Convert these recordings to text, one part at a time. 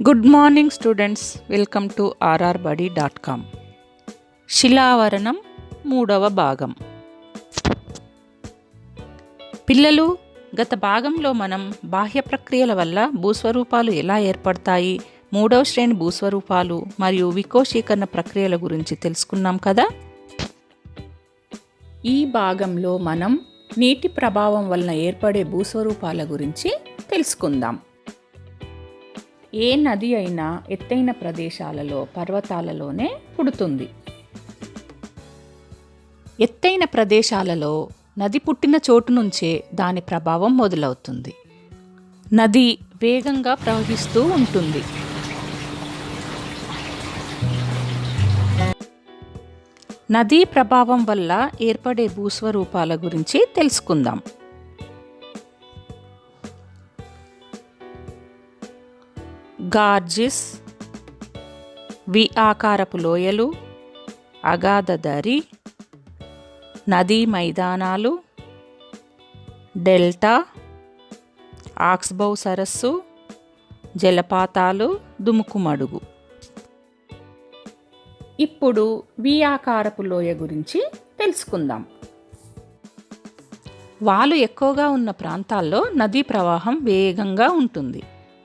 Good morning students, welcome to rrbuddy.com. శిలావరణం 3వ భాగం. పిల్లలు, గత భాగంలో మనం బాహ్య ప్రక్రియల వల్ల భూస్వరూపాలు ఎలా ఏర్పడతాయి, 3వ శ్రేణి భూస్వరూపాలు మరియు వికోశీకరణ ప్రక్రియల గురించి తెలుసుకున్నాం కదా. ఈ భాగంలో మనం నీటి ప్రభావం వలన ఏర్పడే భూస్వరూపాల గురించి తెలుసుకుందాం. ఏ నది అయినా ఎత్తైన ప్రదేశాలలో, పర్వతాలలోనే పుడుతుంది. ఎత్తైన ప్రదేశాలలో నది పుట్టిన చోటు నుంచే దాని ప్రభావం మొదలవుతుంది. నది వేగంగా ప్రవహిస్తూ ఉంటుంది. నదీ ప్రభావం వల్ల ఏర్పడే భూస్వరూపాల గురించి తెలుసుకుందాం. గార్జిస్, వి ఆకారపు లోయలు, అగాధదరి, నదీ మైదానాలు, డెల్టా, ఆక్స్బౌ సరస్సు, జలపాతాలు, దుముకుమడుగు. ఇప్పుడు వి ఆకారపు లోయ గురించి తెలుసుకుందాం. వాలు ఎక్కువగా ఉన్న ప్రాంతాల్లో నదీ ప్రవాహం వేగంగా ఉంటుంది.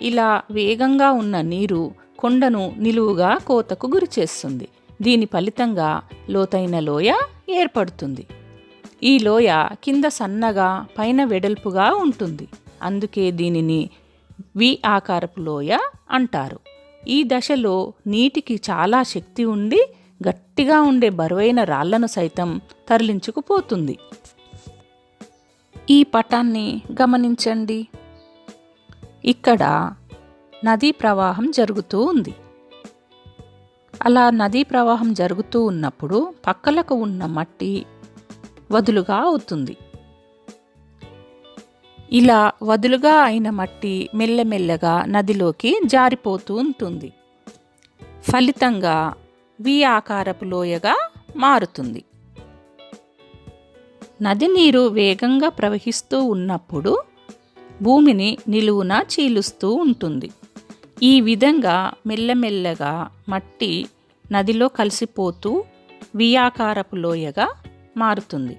ఇలా వేగంగా ఉన్న నీరు కొండను నిలువుగా కోతకు గురిచేస్తుంది. దీని ఫలితంగా లోతైన లోయ ఏర్పడుతుంది. ఈ లోయ కింద సన్నగా, పైన వెడల్పుగా ఉంటుంది. అందుకే దీనిని వి ఆకారపు లోయ అంటారు. ఈ దశలో నీటికి చాలా శక్తి ఉండి గట్టిగా ఉండే బరువైన రాళ్లను సైతం తరలించుకుపోతుంది. ఈ పటాన్ని గమనించండి. ఇక్కడ నదీ ప్రవాహం జరుగుతూ ఉంది. అలా నదీ ప్రవాహం జరుగుతూ ఉన్నప్పుడు పక్కలకు ఉన్న మట్టి వదులుగా అవుతుంది. ఇలా వదులుగా అయిన మట్టి మెల్లమెల్లగా నదిలోకి జారిపోతూ ఉంటుంది. ఫలితంగా వి ఆకారపు లోయగా మారుతుంది. నది నీరు వేగంగా ప్రవహిస్తూ ఉన్నప్పుడు భూమిని నిలువున చీలుస్తూ ఉంటుంది. ఈ విధంగా మెల్లమెల్లగా మట్టి నదిలో కలిసిపోతూ వి ఆకారపు లోయగా మారుతుంది.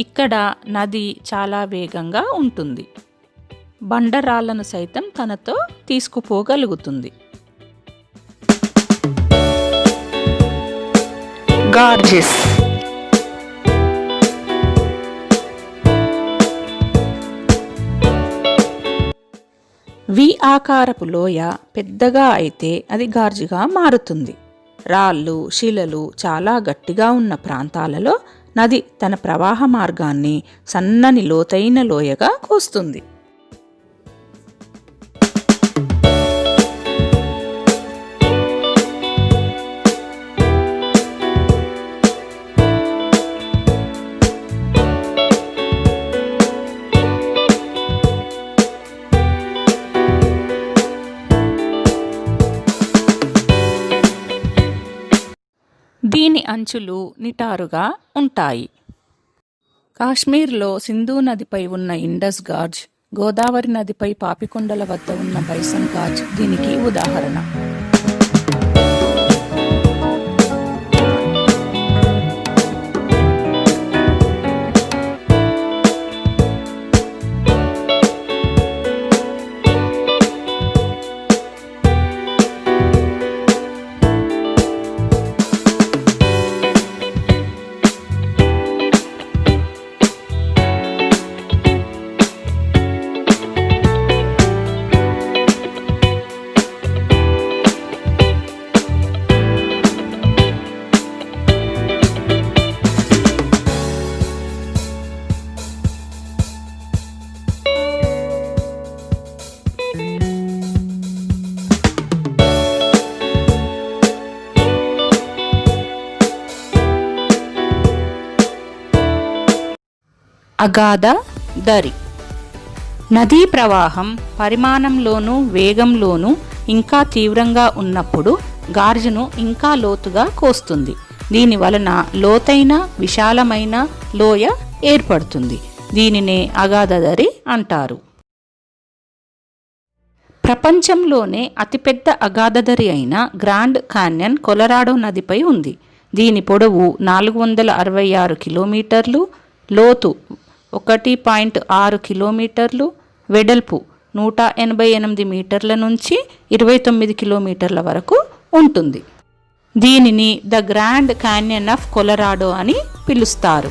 ఇక్కడ నది చాలా వేగంగా ఉంటుంది. బండరాళ్లను సైతం తనతో తీసుకుపోగలుగుతుంది. గార్జిస్, వి ఆకారపు లోయ పెద్దగా అయితే అది గార్జిగా మారుతుంది. రాళ్ళు, శిలలు చాలా గట్టిగా ఉన్న ప్రాంతాలలో నది తన ప్రవాహ మార్గాన్ని సన్నని లోతైన లోయగా కోస్తుంది. దీని అంచులు నిటారుగా ఉంటాయి. కాశ్మీర్లో సింధు నదిపై ఉన్న ఇండస్ గార్జ్, గోదావరి నదిపై పాపికొండల వద్ద ఉన్న బైసన్ గార్జ్ దీనికి ఉదాహరణ. అగాధదరి, నదీ ప్రవాహం పరిమాణంలోనూ వేగంలోనూ ఇంకా తీవ్రంగా ఉన్నప్పుడు గార్జును ఇంకా లోతుగా కోస్తుంది. దీని వలన లోతైన, విశాలమైన లోయ ఏర్పడుతుంది. దీనినే అగాధదరి అంటారు. ప్రపంచంలోనే అతిపెద్ద అగాధదరి అయిన గ్రాండ్ కాన్యన్ కొలరాడో నదిపై ఉంది. దీని పొడవు 466 కిలోమీటర్లు, లోతు 1.6 కిలోమీటర్లు, వెడల్పు 188 మీటర్ల నుంచి 29 కిలోమీటర్ల వరకు ఉంటుంది. దీనిని the grand canyon of Colorado అని పిలుస్తారు.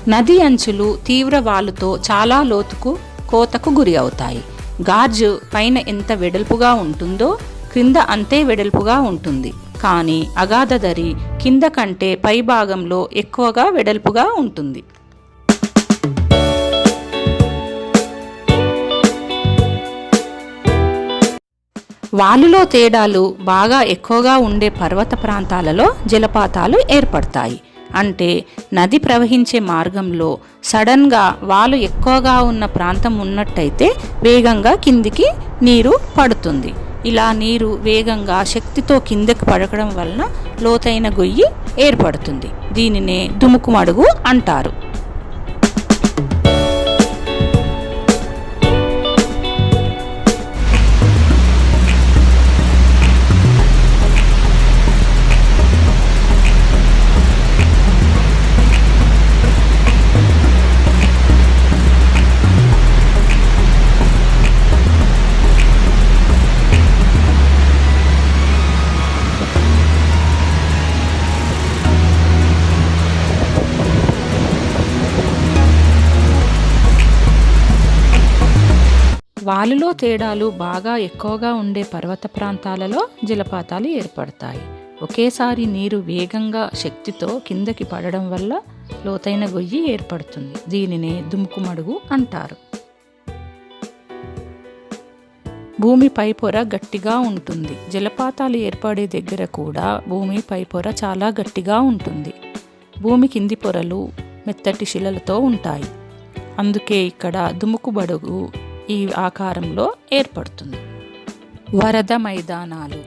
నది అంచులు తీవ్ర వాలుతో చాలా లోతుకు కోతకు గురి అవుతాయి. గార్జ్ పైన ఎంత వెడల్పుగా ఉంటుందో క్రింద అంతే వెడల్పుగా ఉంటుంది. కానీ అగాధదరి కింద కంటే పై భాగంలో ఎక్కువగా వెడల్పుగా ఉంటుంది. వాలులో తేడాలు బాగా ఎక్కువగా ఉండే పర్వత ప్రాంతాలలో జలపాతాలు ఏర్పడతాయి. అంటే నది ప్రవహించే మార్గంలో సడన్గా వాలు ఎక్కువగా ఉన్న ప్రాంతం ఉన్నట్టయితే వేగంగా కిందికి నీరు పడుతుంది. ఇలా నీరు వేగంగా శక్తితో కిందకి పడకడం వలన లోతైన గొయ్యి ఏర్పడుతుంది. దీనినే దుముకుమడుగు అంటారు. వాలులో తేడాలు బాగా ఎక్కువగా ఉండే పర్వత ప్రాంతాలలో జలపాతాలు ఏర్పడతాయి. ఒకేసారి నీరు వేగంగా శక్తితో కిందకి పడడం వల్ల లోతైన గొయ్యి ఏర్పడుతుంది. దీనినే దుముకుమడుగు అంటారు. భూమి పైపొర గట్టిగా ఉంటుంది. జలపాతాలు ఏర్పడే దగ్గర కూడా భూమి పైపొర చాలా గట్టిగా ఉంటుంది. భూమి కింది పొరలు మెత్తటి శిలలతో ఉంటాయి. అందుకే ఇక్కడ దుముకుమడుగు ఈ ఆకారంలో ఏర్పడుతుంది. వరద మైదానాలు.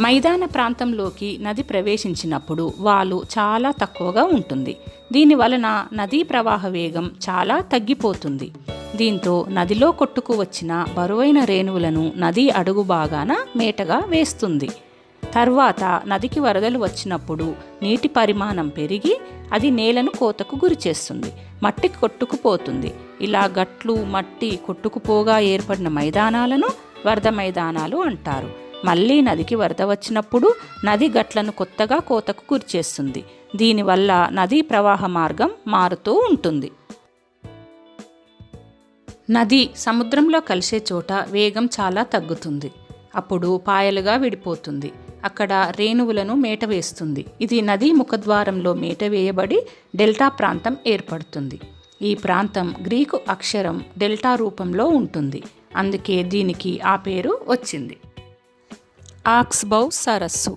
మైదాన ప్రాంతంలోకి నది ప్రవేశించినప్పుడు వాలు చాలా తక్కువగా ఉంటుంది. దీని వలన నదీ ప్రవాహ వేగం చాలా తగ్గిపోతుంది. దీంతో నదిలో కొట్టుకు వచ్చిన బరువైన రేణువులను నది అడుగు భాగాన మేటగా వేస్తుంది. తర్వాత నదికి వరదలు వచ్చినప్పుడు నీటి పరిమాణం పెరిగి అది నేలను కోతకు గురిచేస్తుంది. మట్టి కొట్టుకుపోతుంది. ఇలా గట్లు మట్టి కొట్టుకుపోగా ఏర్పడిన మైదానాలను వరద మైదానాలు అంటారు. మళ్ళీ నదికి వరద వచ్చినప్పుడు నది గట్లను కొత్తగా కోతకు గురిచేస్తుంది. దీనివల్ల నదీ ప్రవాహ మార్గం మారుతూ ఉంటుంది. నది సముద్రంలో కలిసే చోట వేగం చాలా తగ్గుతుంది. అప్పుడు పాయలుగా విడిపోతుంది. అక్కడ రేణువులను మేట వేస్తుంది. ఇది నదీ ముఖద్వారంలో మేట వేయబడి డెల్టా ప్రాంతం ఏర్పడుతుంది. ఈ ప్రాంతం గ్రీకు అక్షరం డెల్టా రూపంలో ఉంటుంది. అందుకే దీనికి ఆ పేరు వచ్చింది. ఆక్స్బౌ సరస్సు.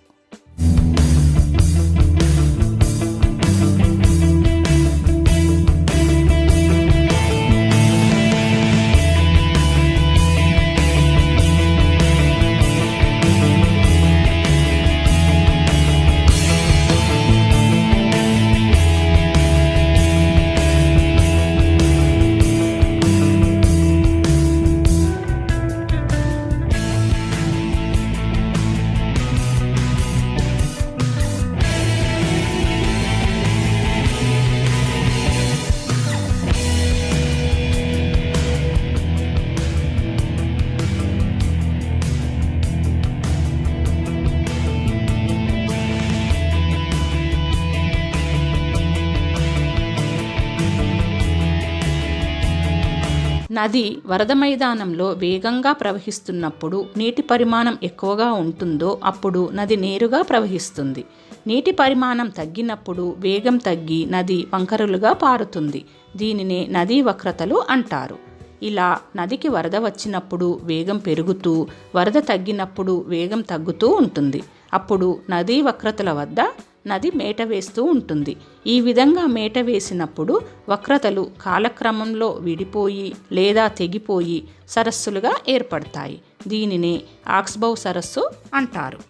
నది వరద మైదానంలో వేగంగా ప్రవహిస్తున్నప్పుడు నీటి పరిమాణం ఎక్కువగా ఉంటుందో అప్పుడు నది నేరుగా ప్రవహిస్తుంది. నీటి పరిమాణం తగ్గినప్పుడు వేగం తగ్గి నది వంకరలుగా పారుతుంది. దీనినే నదీ వక్రతలు అంటారు. ఇలా నదికి వరద వచ్చినప్పుడు వేగం పెరుగుతూ, వరద తగ్గినప్పుడు వేగం తగ్గుతూ ఉంటుంది. అప్పుడు నదీ వక్రతల వద్ద నది మేట వేస్తూ ఉంటుంది. ఈ విధంగా మేట వేసినప్పుడు వక్రతలు కాలక్రమంలో విడిపోయి లేదా తెగిపోయి సరస్సులుగా ఏర్పడతాయి. దీనినే ఆక్స్బౌ సరస్సు అంటారు.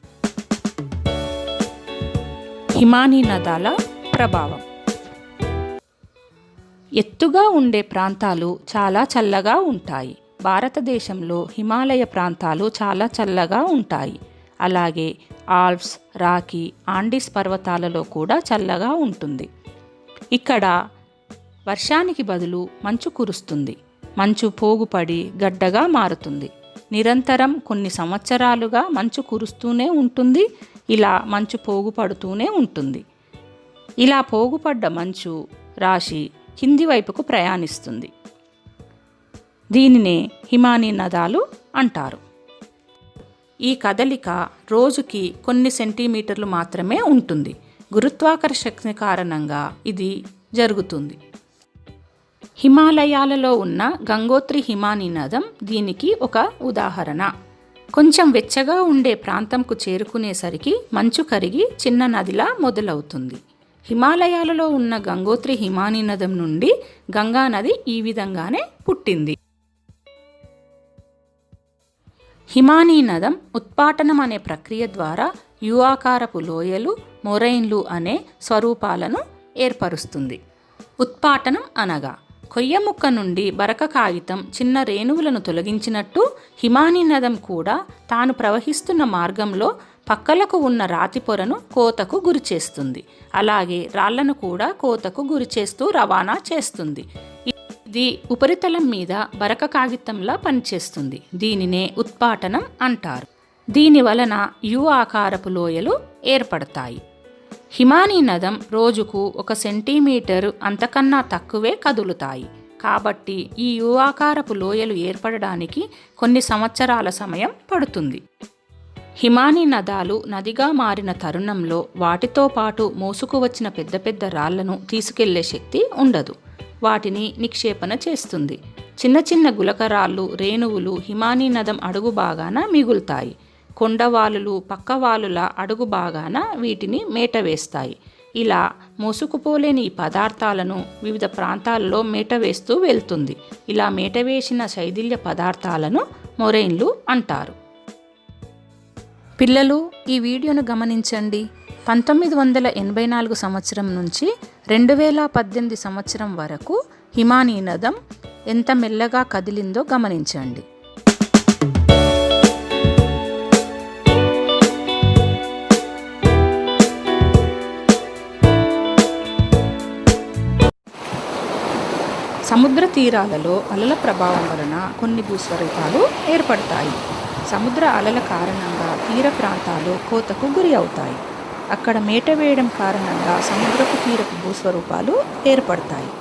హిమానీ నదాల ప్రభావం. ఎత్తుగా ఉండే ప్రాంతాలు చాలా చల్లగా ఉంటాయి. భారతదేశంలో హిమాలయ ప్రాంతాలు చాలా చల్లగా ఉంటాయి. అలాగే ఆల్ప్స్, రాకీ, ఆండీస్ పర్వతాలలో కూడా చల్లగా ఉంటుంది. ఇక్కడ వర్షానికి బదులు మంచు కురుస్తుంది. మంచు పోగుపడి గడ్డగా మారుతుంది. నిరంతరం కొన్ని సంవత్సరాలుగా మంచు కురుస్తూనే ఉంటుంది. ఇలా మంచు పోగుపడుతూనే ఉంటుంది. ఇలా పోగుపడ్డ మంచు రాశి కింది వైపుకు ప్రయాణిస్తుంది. దీనినే హిమానీ నదాలు అంటారు. ఈ కదలిక రోజుకి కొన్ని సెంటీమీటర్లు మాత్రమే ఉంటుంది. గురుత్వాకర్షణ కారణంగా ఇది జరుగుతుంది. హిమాలయాలలో ఉన్న గంగోత్రి హిమానీ నదం దీనికి ఒక ఉదాహరణ. కొంచెం వెచ్చగా ఉండే ప్రాంతంకు చేరుకునేసరికి మంచు కరిగి చిన్న నదిలా మొదలవుతుంది. హిమాలయాలలో ఉన్న గంగోత్రి హిమానీ నదం నుండి గంగా నది ఈ విధంగానే పుట్టింది. హిమానీ నదం ఉత్పాటనం అనే ప్రక్రియ ద్వారా యు ఆకారపు లోయలు, మొరైన్లు అనే స్వరూపాలను ఏర్పరుస్తుంది. ఉత్పాటనం అనగా కొయ్య ముక్క నుండి బరక కాగితం చిన్న రేణువులను తొలగించినట్టు హిమానీ నదం కూడా తాను ప్రవహిస్తున్న మార్గంలో పక్కలకు ఉన్న రాతి పొరను కోతకు గురిచేస్తుంది. అలాగే రాళ్లను కూడా కోతకు గురిచేస్తూ రవాణా చేస్తుంది. ఇది ఉపరితలం మీద బరక కాగితంలా పనిచేస్తుంది. దీనినే ఉత్పాటనం అంటారు. దీని వలన యు ఆకారపు లోయలు ఏర్పడతాయి. హిమానీ నదం రోజుకు 1 సెంటీమీటరు అంతకన్నా తక్కువే కదులుతాయి. కాబట్టి ఈ యు ఆకారపు లోయలు ఏర్పడడానికి కొన్ని సంవత్సరాల సమయం పడుతుంది. హిమానీ నదాలు నదిగా మారిన తరుణంలో వాటితో పాటు మోసుకు వచ్చిన పెద్ద పెద్ద రాళ్లను తీసుకెళ్లే శక్తి ఉండదు. వాటిని నిక్షేపణ చేస్తుంది. చిన్న చిన్న గులకరాళ్ళు, రేణువులు హిమానీ నదం అడుగు భాగాన మిగులుతాయి. కొండవాలులు పక్కవాలుల అడుగు భాగాన వీటిని మేట వేస్తాయి. ఇలా మోసుకుపోలేని ఈ పదార్థాలను వివిధ ప్రాంతాల్లో మేట వేస్తూ వెళ్తుంది. ఇలా మేట వేసిన శైథిల్య పదార్థాలను మొరైన్లు అంటారు. పిల్లలు, ఈ వీడియోను గమనించండి. 1984 సంవత్సరం నుంచి 2018 సంవత్సరం వరకు హిమానీ నదం ఎంత మెల్లగా కదిలిందో గమనించండి. సముద్ర తీరాలలో అలల ప్రభావం వలన కొన్ని భూస్వరూపాలు ఏర్పడతాయి. సముద్ర అలల కారణంగా తీర ప్రాంతాలు కోతకు గురి అవుతాయి. అక్కడ మేట వేయడం కారణంగా సముద్రపు తీరపు భూస్వరూపాలు ఏర్పడతాయి.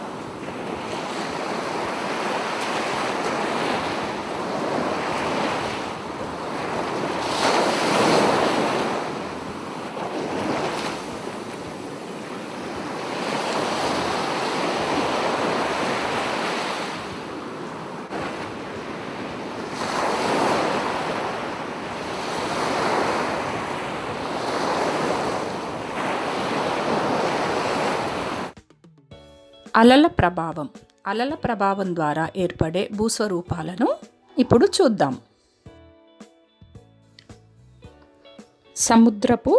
అలల ప్రభావం ద్వారా ఏర్పడే భూస్వరూపాలను ఇప్పుడు చూద్దాం. సముద్రపు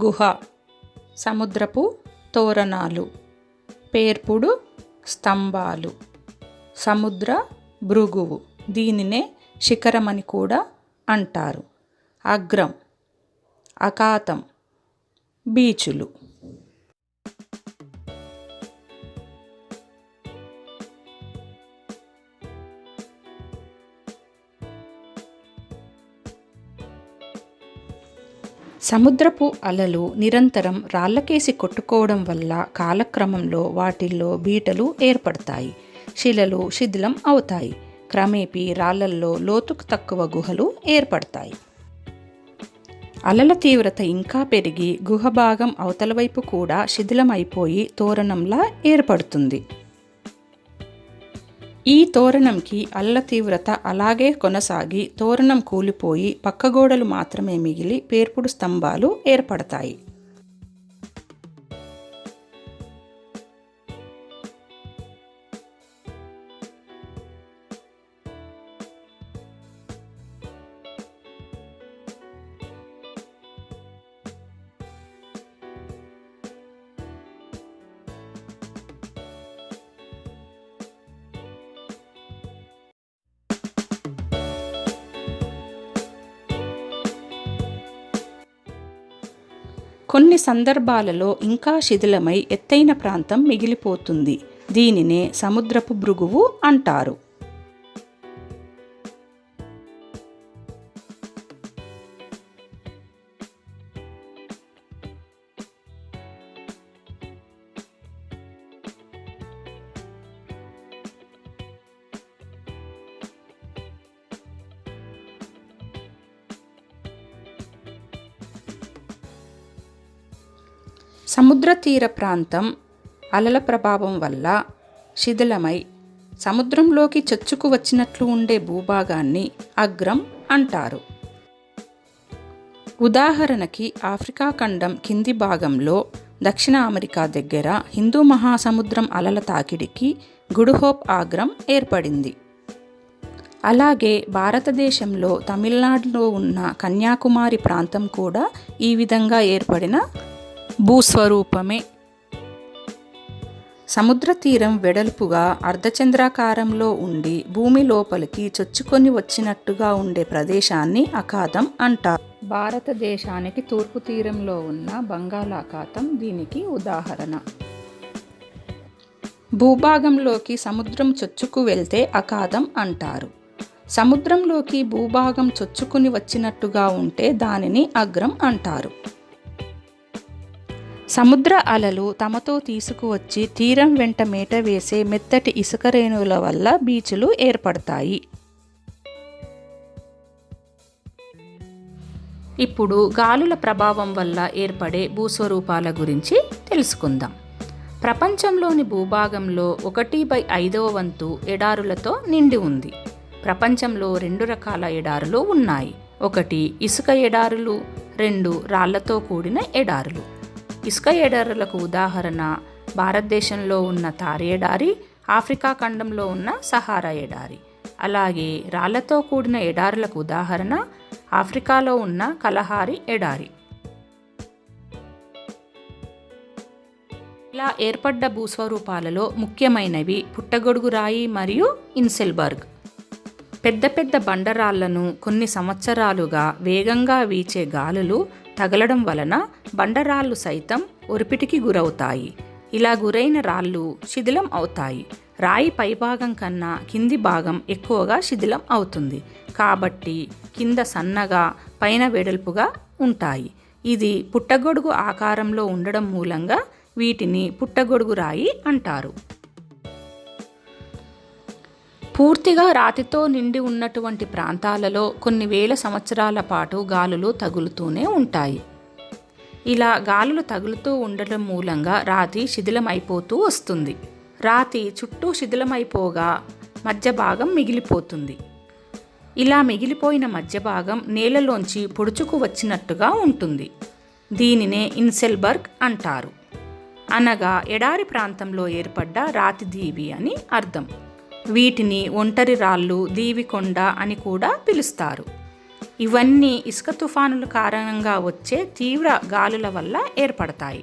గుహ, సముద్రపు తోరణాలు, పేర్పుడు స్తంభాలు, సముద్ర భృగువు, దీనినే శిఖరమని కూడా అంటారు. అగ్రం, అఖాతం, బీచులు. సముద్రపు అలలు నిరంతరం రాళ్లకేసి కొట్టుకోవడం వల్ల కాలక్రమంలో వాటిల్లో బీటలు ఏర్పడతాయి. శిలలు శిథిలం అవుతాయి. క్రమేపీ రాళ్లల్లో లోతుకు తక్కువ గుహలు ఏర్పడతాయి. అలల తీవ్రత ఇంకా పెరిగి గుహ భాగం అవతల వైపు కూడా శిథిలమైపోయి తోరణంలా ఏర్పడుతుంది. ఈ తోరణంకి అలల తీవ్రత అలాగే కొనసాగి తోరణం కూలిపోయి పక్కగోడలు మాత్రమే మిగిలి పేర్పుడు స్తంభాలు ఏర్పడతాయి. కొన్ని సందర్భాలలో ఇంకా శిథిలమై ఎత్తైన ప్రాంతం మిగిలిపోతుంది. దీనినే సముద్రపు భృగువు అంటారు. సముద్ర తీర ప్రాంతం అలల ప్రభావం వల్ల శిథిలమై సముద్రంలోకి చొచ్చుకు వచ్చినట్లు ఉండే భూభాగాన్ని అగ్రం అంటారు. ఉదాహరణకి ఆఫ్రికా ఖండం కింది భాగంలో దక్షిణ అమెరికా దగ్గర హిందూ మహాసముద్రం అలల తాకిడికి గుడ్ ఆగ్రం ఏర్పడింది. అలాగే భారతదేశంలో తమిళనాడులో ఉన్న కన్యాకుమారి ప్రాంతం కూడా ఈ విధంగా ఏర్పడిన భూస్వరూపమే. సముద్ర తీరం వెడల్పుగా అర్ధచంద్రాకారంలో ఉండి భూమి లోపలికి చొచ్చుకొని వచ్చినట్టుగా ఉండే ప్రదేశాన్ని అఖాతం అంటారు. భారతదేశానికి తూర్పు తీరంలో ఉన్న బంగాళాఖాతం దీనికి ఉదాహరణ. భూభాగంలోకి సముద్రం చొచ్చుకు వెళ్తే అఖాతం అంటారు. సముద్రంలోకి భూభాగం చొచ్చుకుని వచ్చినట్టుగా ఉంటే దానిని అగ్రం అంటారు. సముద్ర అలలు తమతో తీసుకువచ్చి తీరం వెంట మేట వేసే మెత్తటి ఇసుక రేణువుల వల్ల బీచులు ఏర్పడతాయి. ఇప్పుడు గాలుల ప్రభావం వల్ల ఏర్పడే భూస్వరూపాల గురించి తెలుసుకుందాం. ప్రపంచంలోని భూభాగంలో 1/5 వంతు ఎడారులతో నిండి ఉంది. ప్రపంచంలో 2 రకాల ఎడారులు ఉన్నాయి. 1 ఇసుక ఎడారులు, 2 రాళ్లతో కూడిన ఎడారులు. ఇసుక ఎడారులకు ఉదాహరణ భారతదేశంలో ఉన్న థార్ ఎడారి, ఆఫ్రికా ఖండంలో ఉన్న సహారా ఎడారి. అలాగే రాళ్లతో కూడిన ఎడారులకు ఉదాహరణ ఆఫ్రికాలో ఉన్న కలహారి ఎడారి. ఇలా ఏర్పడ్డ భూస్వరూపాలలో ముఖ్యమైనవి పుట్టగొడుగు రాయి మరియు ఇన్సెల్బర్గ్. పెద్ద పెద్ద బండరాళ్లను కొన్ని సంవత్సరాలుగా వేగంగా వీచే గాలులు తగలడం వలన బండరాళ్ళు సైతం ఒరిపిటికి గురవుతాయి. ఇలా గురైన రాళ్ళు శిథిలం అవుతాయి. రాయి పైభాగం కన్నా కింది భాగం ఎక్కువగా శిథిలం అవుతుంది. కాబట్టి కింద సన్నగా పైన వెడల్పుగా ఉంటాయి. ఇది పుట్టగొడుగు ఆకారంలో ఉండడం మూలంగా వీటిని పుట్టగొడుగు రాయి అంటారు. పూర్తిగా రాతితో నిండి ఉన్నటువంటి ప్రాంతాలలో కొన్ని వేల సంవత్సరాల పాటు గాలులు తగులుతూనే ఉంటాయి. ఇలా గాలులు తగులుతూ ఉండడం మూలంగా రాతి శిథిలమైపోతూ వస్తుంది. రాతి చుట్టూ శిథిలమైపోగా మధ్య భాగం మిగిలిపోతుంది. ఇలా మిగిలిపోయిన మధ్య భాగం నేలలోంచి పొడుచుకు వచ్చినట్టుగా ఉంటుంది. దీనినే ఇన్సెల్బర్గ్ అంటారు. అనగా ఎడారి ప్రాంతంలో ఏర్పడ్డ రాతి దీవి అని అర్థం. వీటిని ఒంటరి రాళ్ళు, దీవికొండ అని కూడా పిలుస్తారు. ఇవన్నీ ఇసుక తుఫానుల కారణంగా వచ్చే తీవ్ర గాలుల వల్ల ఏర్పడతాయి.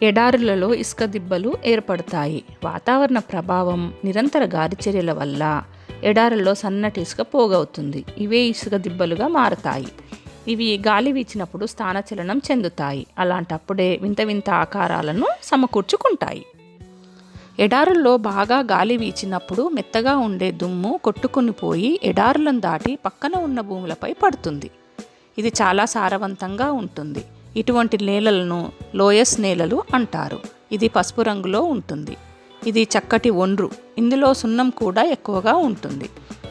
ఎడారులలో ఇసుక దిబ్బలు ఏర్పడతాయి. వాతావరణ ప్రభావం, నిరంతర గాలి చర్యల వల్ల ఎడారుల్లో సన్నటి ఇసుక పోగవుతుంది. ఇవే ఇసుక దిబ్బలుగా మారతాయి. ఇవి గాలి వీచినప్పుడు స్థానచలనం చెందుతాయి. అలాంటప్పుడే వింత వింత ఆకారాలను సమకూర్చుకుంటాయి. ఎడారుల్లో బాగా గాలి వీచినప్పుడు మెత్తగా ఉండే దుమ్ము కొట్టుకుని పోయి ఎడారులను దాటి పక్కన ఉన్న భూములపై పడుతుంది. ఇది చాలా సారవంతంగా ఉంటుంది. ఇటువంటి నేలలను లోయస్ నేలలు అంటారు. ఇది పసుపు రంగులో ఉంటుంది. ఇది చక్కటి ఒండ్రు. ఇందులో సున్నం కూడా ఎక్కువగా ఉంటుంది.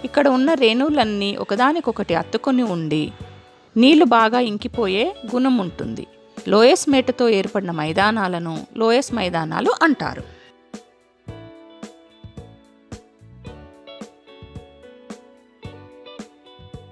ఇక్కడ ఉన్న రేణువులన్నీ ఒకదానికొకటి అత్తుకొని ఉండి నీళ్లు బాగా ఇంకిపోయే గుణం ఉంటుంది. లోయస్ మేటతో ఏర్పడిన మైదానాలను లోయస్ మైదానాలు అంటారు.